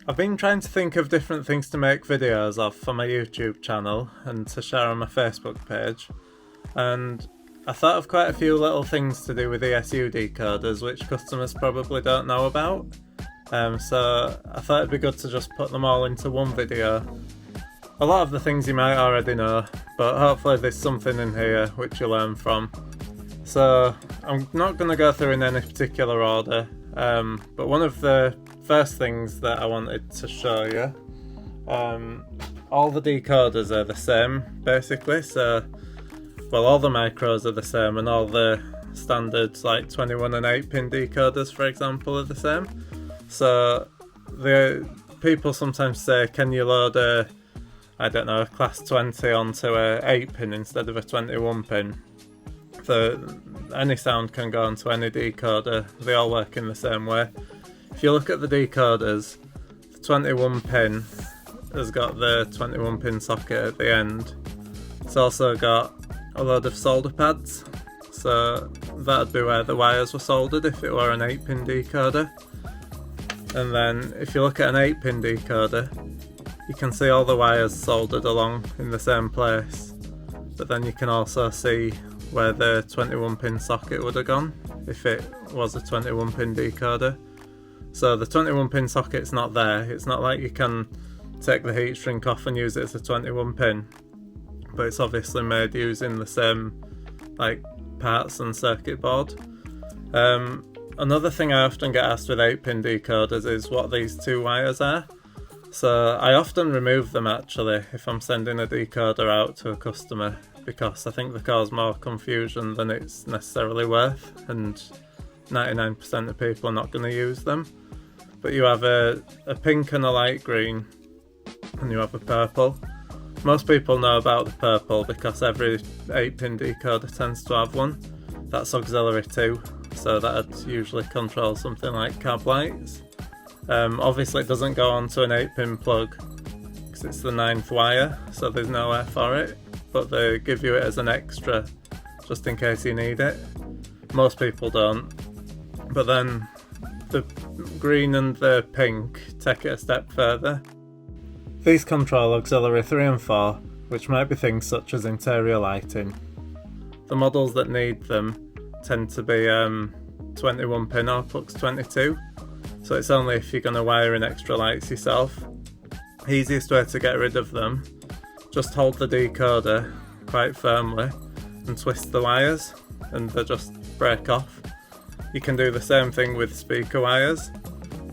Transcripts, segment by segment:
I've been trying to think of different things to make videos of for my YouTube channel and to share on my Facebook page, and I thought of quite a few little things to do with ESU decoders which customers probably don't know about, so I thought it'd be good to just put them all into one video. A lot of the things you might already know, but hopefully there's something in here which you learn from. So I'm not going to go through in any particular order, but one of the first things that I wanted to show you, all the decoders are the same basically, so well, all the micros are the same and all the standards like 21 and 8 pin decoders for example are the same. So the people sometimes say, can you load a class 20 onto a 8 pin instead of a 21 pin? So any sound can go onto any decoder, they all work in the same way. If you look at the decoders, the 21 pin has got the 21 pin socket at the end. It's also got a load of solder pads, so that'd be where the wires were soldered if it were an 8 pin decoder. And then if you look at an 8 pin decoder, you can see all the wires soldered along in the same place, but then you can also see where the 21 pin socket would have gone if it was a 21 pin decoder. So the 21 pin socket's not there. It's not like you can take the heat shrink off and use it as a 21 pin, but it's obviously made using the same like parts and circuit board. Another thing I often get asked with 8 pin decoders is what these two wires are. So I often remove them actually if I'm sending a decoder out to a customer, because I think they cause more confusion than it's necessarily worth, and 99% of people are not going to use them. But you have a pink and a light green, and you have a purple. Most people know about the purple because every 8 pin decoder tends to have one. That's auxiliary too, so that'd usually control something like cab lights. Obviously it doesn't go onto an 8 pin plug because it's the 9th wire, so there's nowhere for it, but they give you it as an extra just in case you need it. Most people don't. But then the green and the pink take it a step further. These control auxiliary 3 and 4, which might be things such as interior lighting. The models that need them tend to be 21 pin or Plux 22, so it's only if you're going to wire in extra lights yourself. Easiest way to get rid of them, just hold the decoder quite firmly and twist the wires and they just break off. You can do the same thing with speaker wires.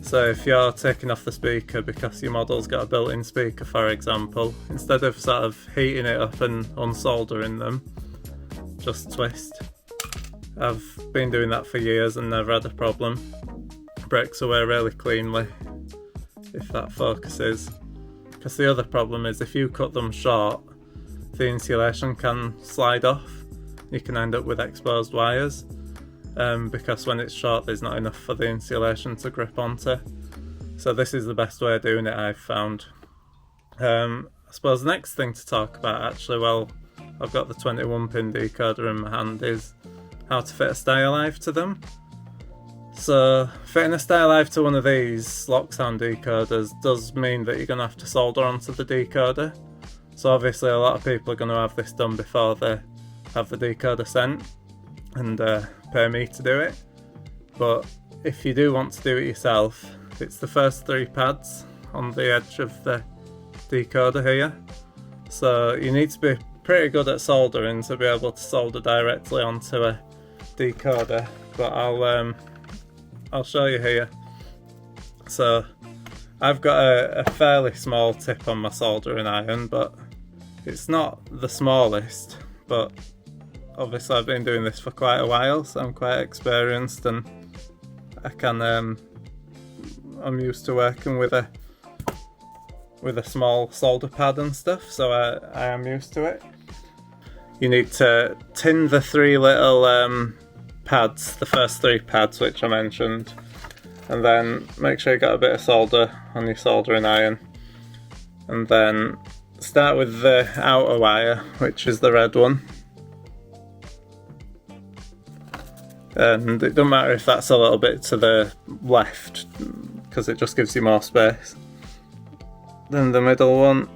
So if you're taking off the speaker because your model's got a built-in speaker for example, instead of sort of heating it up and unsoldering them, just twist. I've been doing that for years and never had a problem. Breaks away really cleanly if that focuses. Because the other problem is if you cut them short, the insulation can slide off. You can end up with exposed wires. Because when it's short there's not enough for the insulation to grip onto. So this is the best way of doing it, I've found. I suppose the next thing to talk about actually, well, I've got the 21 pin decoder in my hand, is how to fit a Stylive to them. So fitting a Stylive to one of these Loksound decoders does mean that you're going to have to solder onto the decoder. So obviously a lot of people are going to have this done before they have the decoder sent and pay me to do it. But if you do want to do it yourself, it's the first 3 pads on the edge of the decoder here. So you need to be pretty good at soldering to be able to solder directly onto a decoder, but I'll show you here. So I've got a fairly small tip on my soldering iron, but it's not the smallest, but obviously I've been doing this for quite a while, so I'm quite experienced and I can I'm used to working with a small solder pad and stuff, so I am used to it. You need to tin the 3 little pads, the first 3 pads which I mentioned, and then make sure you got a bit of solder on your soldering iron, and then start with the outer wire, which is the red one. And it doesn't matter if that's a little bit to the left because it just gives you more space. Then the middle one,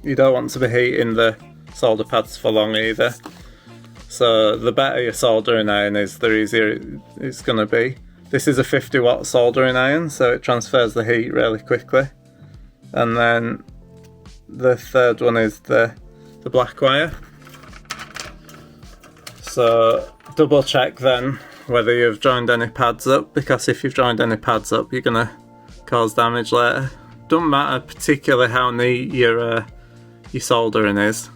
you don't want to be heating the solder pads for long either. So the better your soldering iron is, the easier it's going to be. This is a 50-watt soldering iron, so it transfers the heat really quickly. And then the third one is the black wire. So double check then whether you've joined any pads up, because if you've joined any pads up you're going to cause damage later. Doesn't matter particularly how neat your soldering is.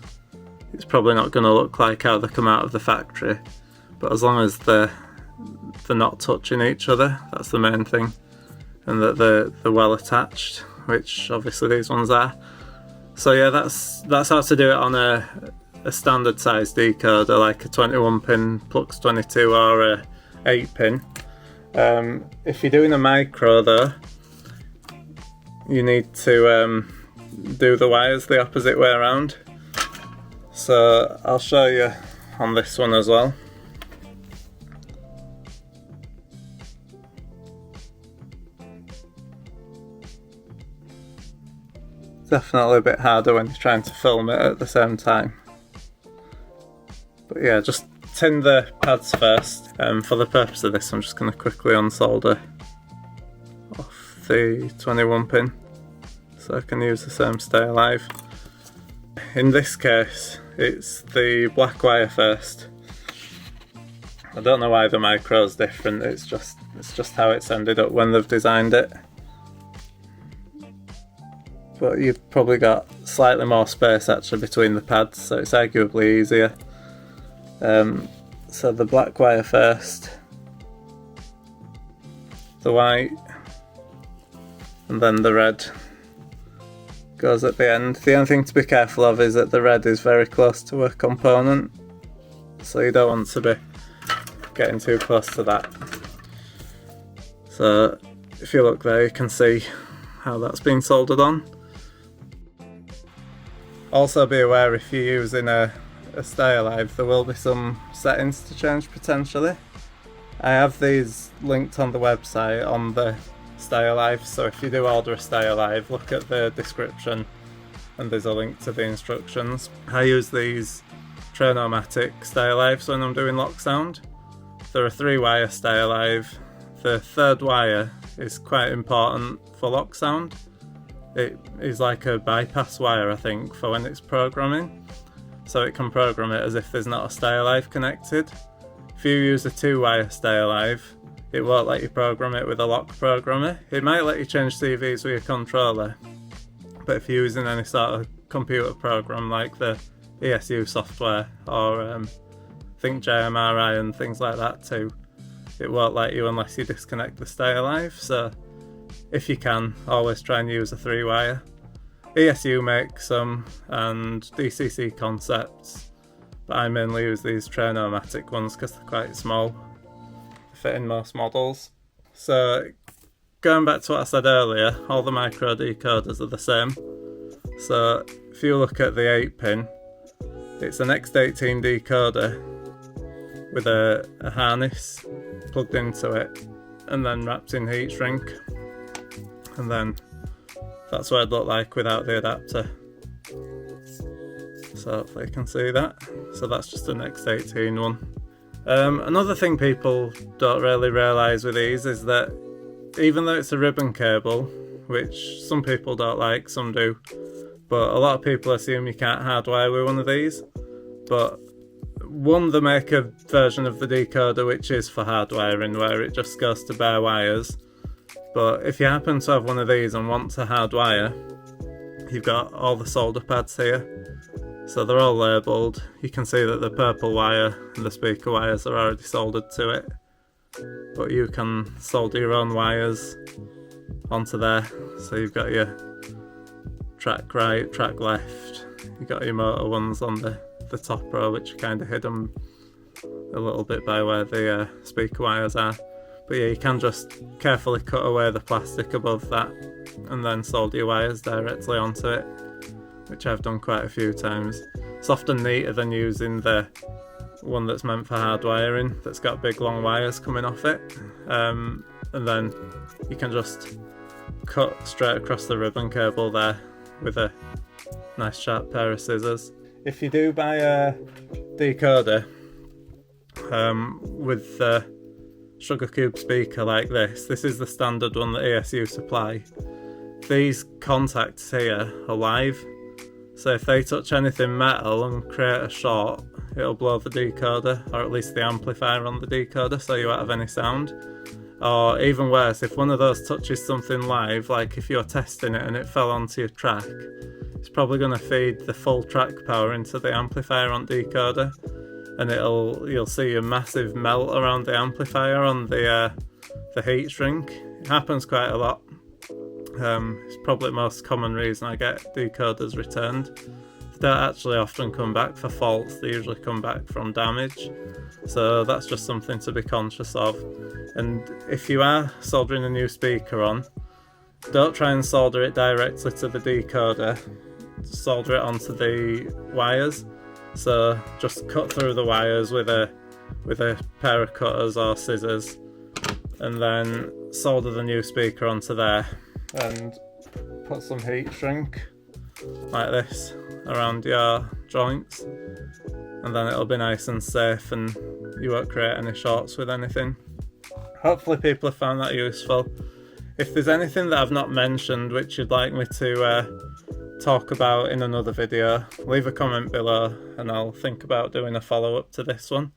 It's probably not going to look like how they come out of the factory, but as long as they're not touching each other, that's the main thing, and that they're well attached, which obviously these ones are. So yeah, that's how to do it on a standard size decoder, like a 21 pin Plux 22 or a 8 pin. If you're doing a micro though, you need to do the wires the opposite way around. So I'll show you on this one as well. Definitely a bit harder when you're trying to film it at the same time. But yeah, just tin the pads first. For the purpose of this, I'm just going to quickly unsolder off the 21 pin so I can use the same stay alive. In this case, it's the black wire first. I don't know why the micro's different, it's just how it's ended up when they've designed it. But you've probably got slightly more space actually between the pads, so it's arguably easier. So the black wire first, the white, and then the red goes at the end. The only thing to be careful of is that the red is very close to a component, so you don't want to be getting too close to that. So if you look there, you can see how that's been soldered on. Also be aware, if you're using a stay alive, there will be some settings to change potentially. I have these linked on the website on the stay alive, so if you do order a stay alive, look at the description and there's a link to the instructions. I use these Tranomatic stay alives when I'm doing Loksound. They're a 3-wire stay alive. The third wire is quite important for Loksound. It is like a bypass wire, I think, for when it's programming, so it can program it as if there's not a stay alive connected. If you use a 2-wire stay alive, it won't let you program it with a lock programmer. It might let you change CVs with your controller, but if you're using any sort of computer program like the ESU software or think JMRI and things like that too, it won't let you unless you disconnect the stay alive. So if you can, always try and use a 3-wire. ESU makes some, and DCC Concepts, but I mainly use these Tranomatic ones because they're quite small. They fit in most models. So going back to what I said earlier, all the micro decoders are the same. So if you look at the 8 pin, it's an X18 decoder with a harness plugged into it and then wrapped in heat shrink. And then that's what it'd look like without the adapter. So hopefully you can see that. So that's just an X18 one. Another thing people don't really realise with these is that even though it's a ribbon cable, which some people don't like, some do, but a lot of people assume you can't hardwire with one of these. But one, they make a version of the decoder which is for hardwiring, where it just goes to bare wires. But if you happen to have one of these and want to hardwire, you've got all the solder pads here. So they're all labelled. You can see that the purple wire and the speaker wires are already soldered to it. But you can solder your own wires onto there. So you've got your track right, track left. You've got your motor ones on the top row, which are kind of hidden a little bit by where the speaker wires are. But yeah, you can just carefully cut away the plastic above that and then solder your wires directly onto it, which I've done quite a few times. It's often neater than using the one that's meant for hardwiring, that's got big long wires coming off it. And then you can just cut straight across the ribbon cable there with a nice sharp pair of scissors. If you do buy a decoder with the sugar cube speaker like this is the standard one that ESU supply. These contacts here are live, so if they touch anything metal and create a short, it'll blow the decoder, or at least the amplifier on the decoder, so you won't have any sound. Or even worse, if one of those touches something live, like if you're testing it and it fell onto your track, it's probably going to feed the full track power into the amplifier on decoder, and you'll see a massive melt around the amplifier on the heat shrink. It happens quite a lot. It's probably the most common reason I get decoders returned. They don't actually often come back for faults, they usually come back from damage. So that's just something to be conscious of. And if you are soldering a new speaker on, don't try and solder it directly to the decoder. Solder it onto the wires. So just cut through the wires with a pair of cutters or scissors, and then solder the new speaker onto there, and put some heat shrink like this around your joints, and then it'll be nice and safe and you won't create any shorts with anything. Hopefully people have found that useful. If there's anything that I've not mentioned which you'd like me to talk about in another video, leave a comment below and I'll think about doing a follow-up to this one.